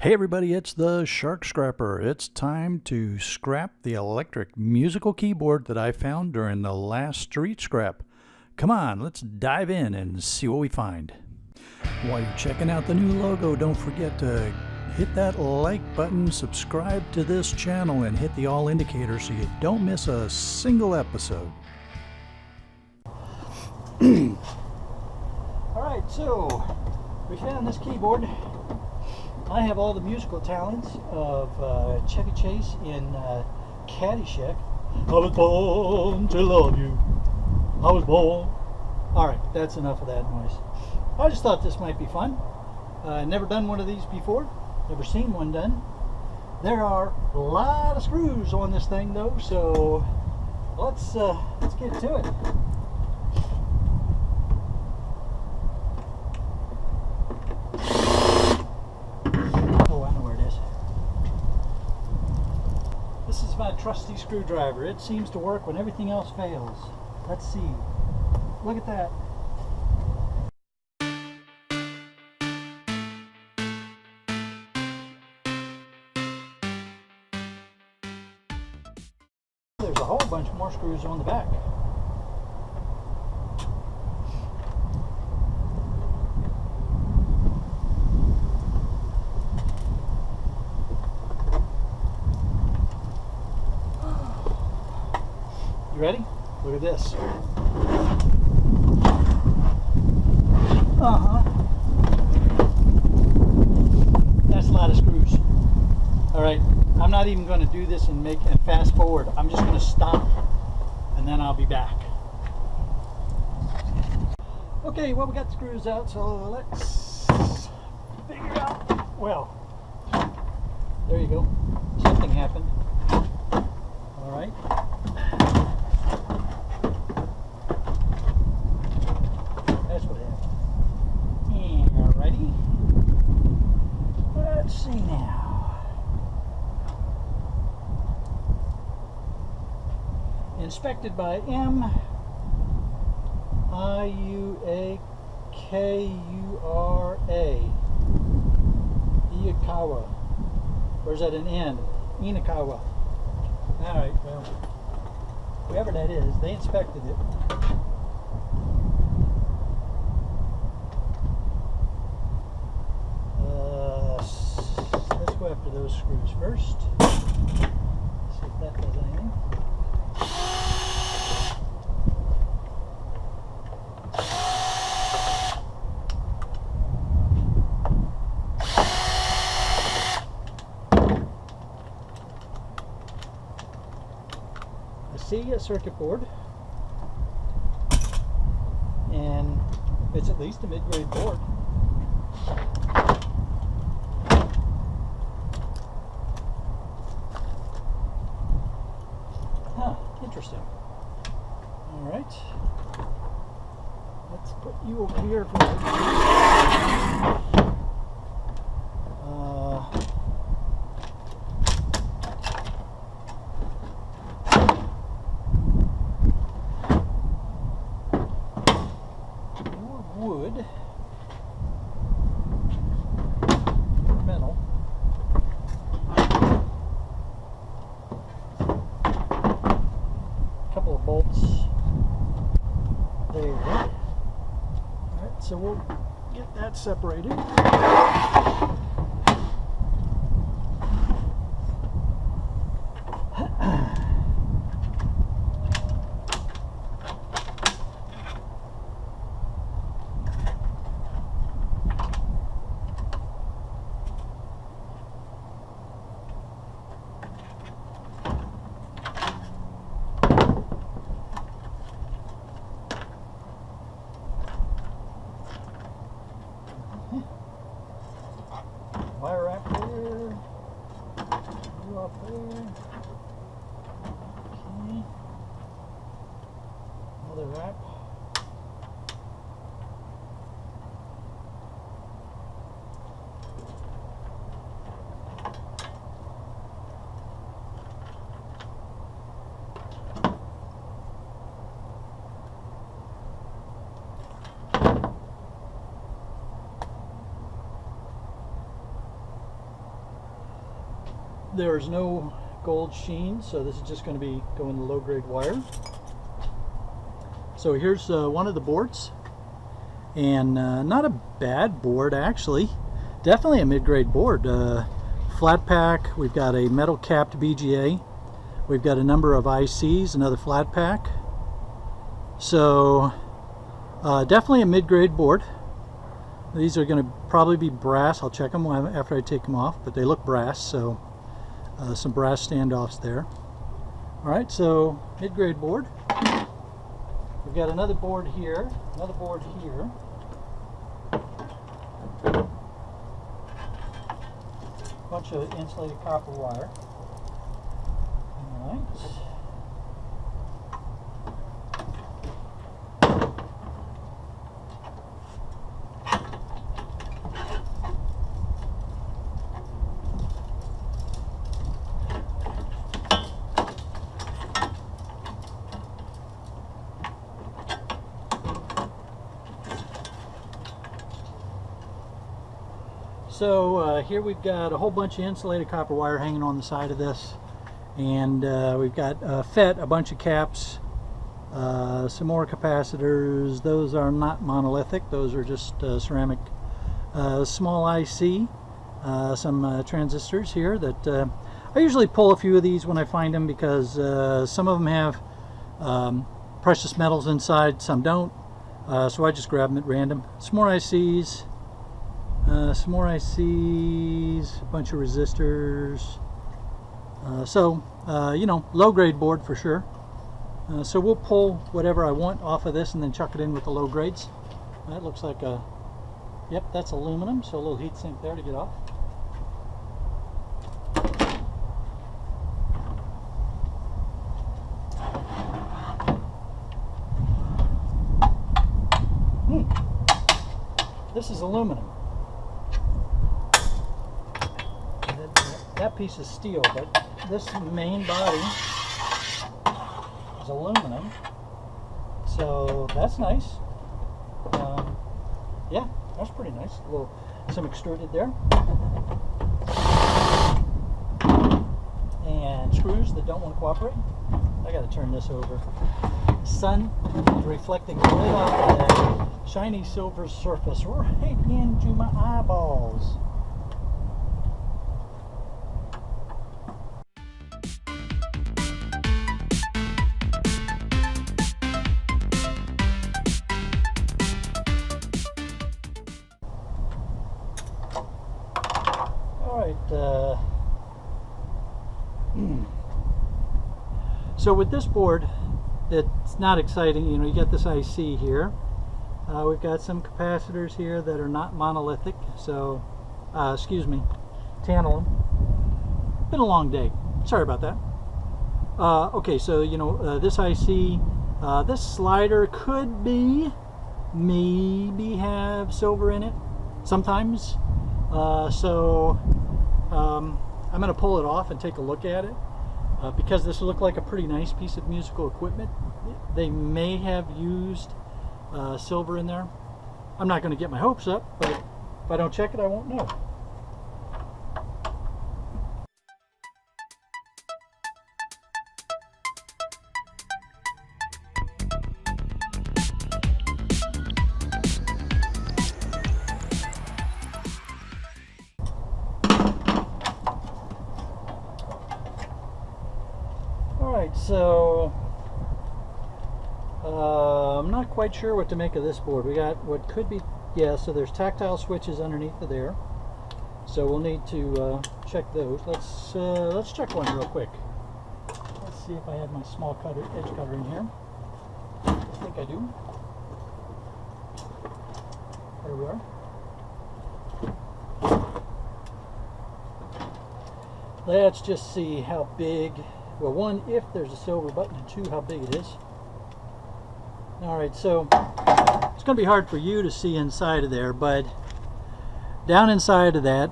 Hey everybody, it's the Shark Scrapper. It's time to scrap the electric musical keyboard that I found during the last street scrap. Come on, let's dive in and see what we find. While you're checking out the new logo, don't forget to hit that like button, subscribe to this channel, and hit the all indicator so you don't miss a single episode. Alright, so we found this keyboard. I have all the musical talents of Chevy Chase in Caddyshack. I was born to love you. I was born. Alright, that's enough of that noise. I just thought this might be fun. Never done one of these before. Never seen one done. There are a lot of screws on this thing though, so let's get to it. This is my trusty screwdriver. It seems to work when everything else fails. Let's see. Look at that. There's a whole bunch more screws on the back. Ready? Look at this. That's a lot of screws. Alright, I'm not even going to do this and fast forward. I'm just going to stop and then I'll be back. Okay, well, we got the screws out, so let's figure out. Well, there you go. Something happened. Alright. That's what happened. Alrighty. Let's see now. Inspected by M. I-U-A-K-U-R-A. Iyakawa. Or is that an N? Inakawa. Alright, well, whoever that is, they inspected it. Let's go after those screws first. See if that does anything. I see a circuit board, and it's at least a mid-grade board. Huh, interesting. Alright. Let's put you over here for wood, metal, a couple of bolts there. Alright, so we'll get that separated. Wire wrap there, glue off there, okay, another wrap, There's no gold sheen, so this is just going to be going to low-grade wire. So here's one of the boards, and not a bad board actually. Definitely a mid-grade board. Flat pack. We've got a metal capped BGA. We've got a number of ICs, another flat pack. So definitely a mid-grade board. These are going to probably be brass. I'll check them after I take them off, but they look brass, so some brass standoffs there. Alright, so mid-grade board. We've got another board here, another board here. Bunch of insulated copper wire. Alright. So here we've got a whole bunch of insulated copper wire hanging on the side of this, and we've got FET, a bunch of caps, some more capacitors. Those are not monolithic, those are just ceramic, small IC, some transistors here that I usually pull a few of these when I find them, because some of them have precious metals inside, some don't, so I just grab them at random. Some more ICs. Some more ICs, a bunch of resistors. You know, low grade board for sure. So we'll pull whatever I want off of this and then chuck it in with the low grades. That looks like a, yep, that's aluminum, so a little heat sink there to get off. This is aluminum. That piece is steel, but this main body is aluminum, so that's nice. Yeah, that's pretty nice. Some extruded there, and screws that don't want to cooperate. I got to turn this over. The sun is reflecting right off of that shiny silver surface right into my eyeballs. So with this board, it's not exciting. You know, you got this IC here. We've got some capacitors here that are not monolithic. So, excuse me, tantalum. Been a long day. Sorry about that. Okay, so you know this IC, this slider could be, maybe have silver in it. Sometimes. I'm going to pull it off and take a look at it, because this looked like a pretty nice piece of musical equipment. They may have used silver in there. I'm not going to get my hopes up, but if I don't check it, I won't know. So I'm not quite sure what to make of this board. We got what could be, yeah, so there's tactile switches underneath of there, so we'll need to check those. Let's check one real quick. Let's see if I have my small cutter, edge cutter in here. I think I do. There we are. Let's just see how big. Well, one, if there's a silver button, and two, how big it is. Alright, so it's going to be hard for you to see inside of there, but down inside of that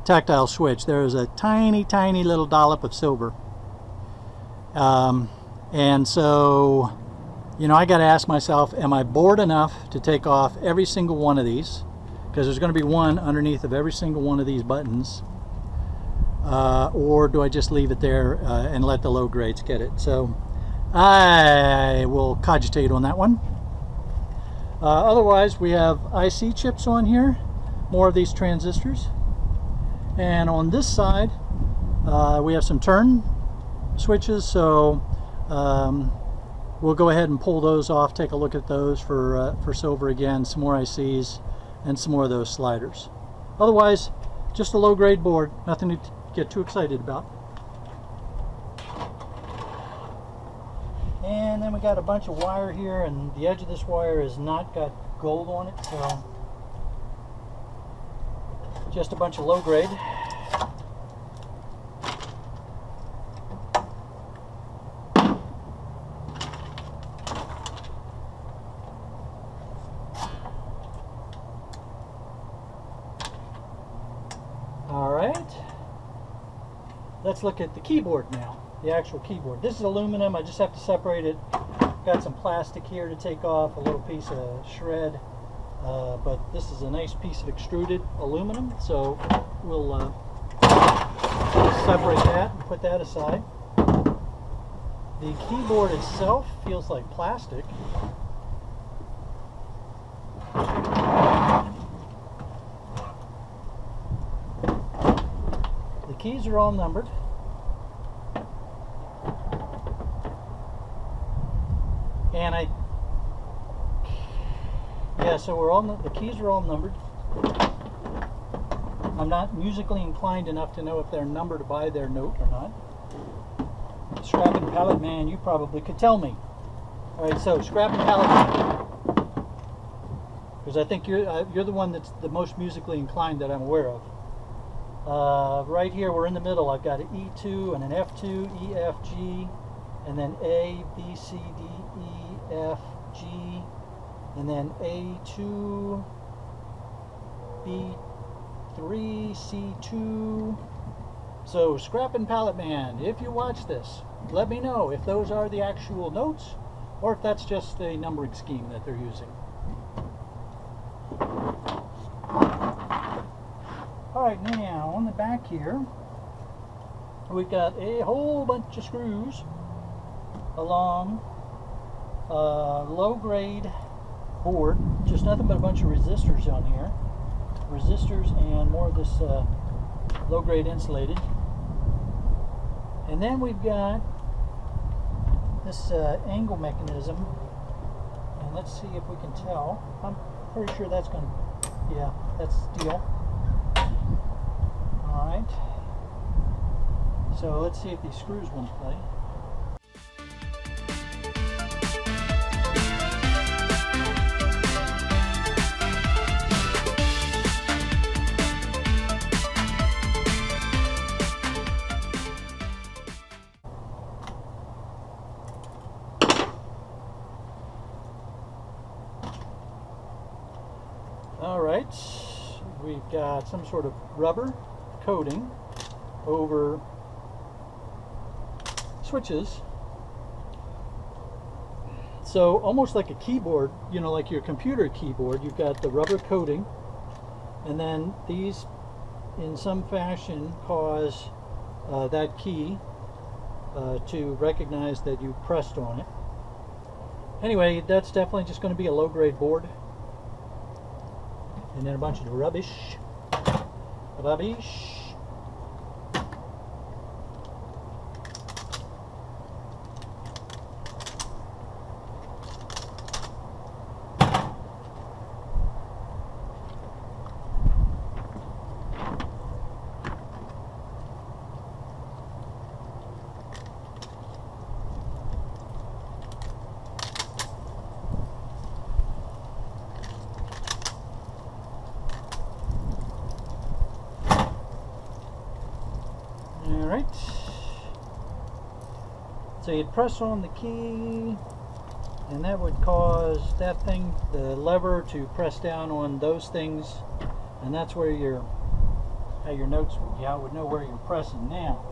tactile switch, there is a tiny, tiny little dollop of silver. And so, you know, I got to ask myself, am I bored enough to take off every single one of these? Because there's going to be one underneath of every single one of these buttons. or do I just leave it there and let the low grades get it? So I will cogitate on that one. Otherwise, we have IC chips on here, more of these transistors. And on this side, we have some turn switches, so we'll go ahead and pull those off, take a look at those for silver again, some more ICs, and some more of those sliders. Otherwise, just a low-grade board, nothing to get too excited about. And then we got a bunch of wire here, and the edge of this wire has not got gold on it, so just a bunch of low grade. All right, let's look at the keyboard now. The actual keyboard. This is aluminum. I just have to separate it. Got some plastic here to take off, a little piece of shred, but this is a nice piece of extruded aluminum, so we'll separate that and put that aside. The keyboard itself feels like plastic. The keys are all numbered. And so we're all, the keys are all numbered. I'm not musically inclined enough to know if they're numbered by their note or not. Scrap Pallet Man, you probably could tell me. All right, so Scrap Pallet Man, because I think you're the one that's the most musically inclined that I'm aware of. Right here, we're in the middle. I've got an E2 and an F2, E, F, G, and then A, B, C, D, E, F, G, and then A2, B3, C2. So Scrap Pallet Man, if you watch this, let me know if those are the actual notes or if that's just a numbering scheme that they're using. Alright, now on the back here, we've got a whole bunch of screws along low-grade board, just nothing but a bunch of resistors on here. Resistors and more of this low-grade insulated. And then we've got this angle mechanism, and let's see if we can tell. I'm pretty sure that's going to, yeah, that's steel. Alright, so let's see if these screws won't play. Alright, we've got some sort of rubber coating over switches. So almost like a keyboard, you know, like your computer keyboard, you've got the rubber coating, and then these in some fashion cause that key to recognize that you pressed on it. Anyway, that's definitely just going to be a low-grade board. And then a bunch of rubbish. Rubbish. Alright, so you'd press on the key, and that would cause that thing, the lever, to press down on those things, and that's where your notes would know where you're pressing. Now,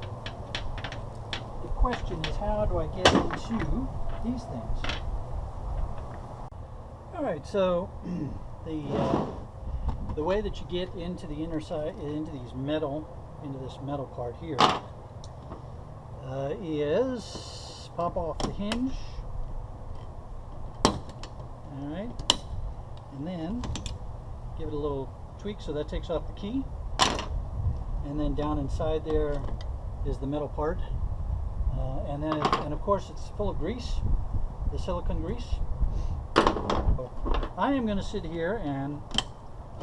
the question is, how do I get into these things? Alright, so the way that you get into the inner side, into these metal into this metal part here is pop off the hinge. Alright, and then give it a little tweak so that takes off the key. And then down inside there is the metal part. And of course it's full of grease, the silicone grease. So I am going to sit here and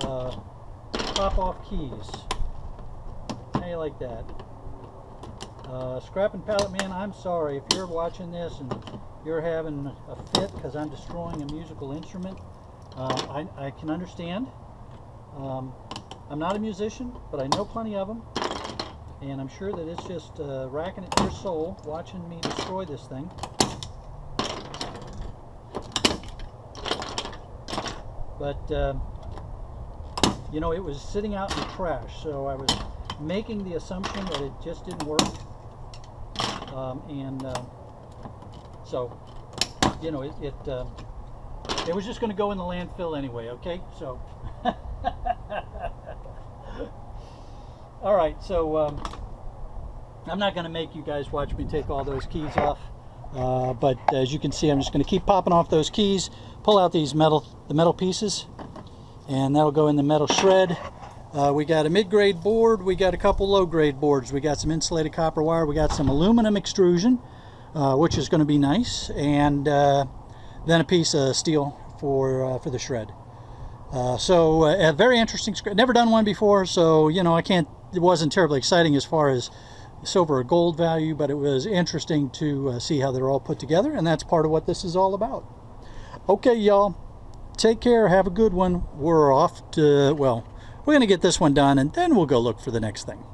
pop off keys. How you like that? Scrap Pallet Man, I'm sorry if you're watching this and you're having a fit because I'm destroying a musical instrument. I can understand. I'm not a musician, but I know plenty of them, and I'm sure that it's just racking at your soul watching me destroy this thing. But you know, it was sitting out in the trash, so I was making the assumption that it just didn't work, so you know, it was just going to go in the landfill anyway. Okay, so all right, so I'm not going to make you guys watch me take all those keys off, but as you can see, I'm just going to keep popping off those keys, pull out these the metal pieces, and that'll go in the metal shred. We got a mid-grade board, we got a couple low-grade boards, we got some insulated copper wire, we got some aluminum extrusion, which is going to be nice, and then a piece of steel for the shred. So a very interesting script. Never done one before, so you know, it wasn't terribly exciting as far as silver or gold value, but it was interesting to see how they're all put together, and that's part of what this is all about. Okay, y'all, take care, have a good one. We're off to, well, we're going to get this one done, and then we'll go look for the next thing.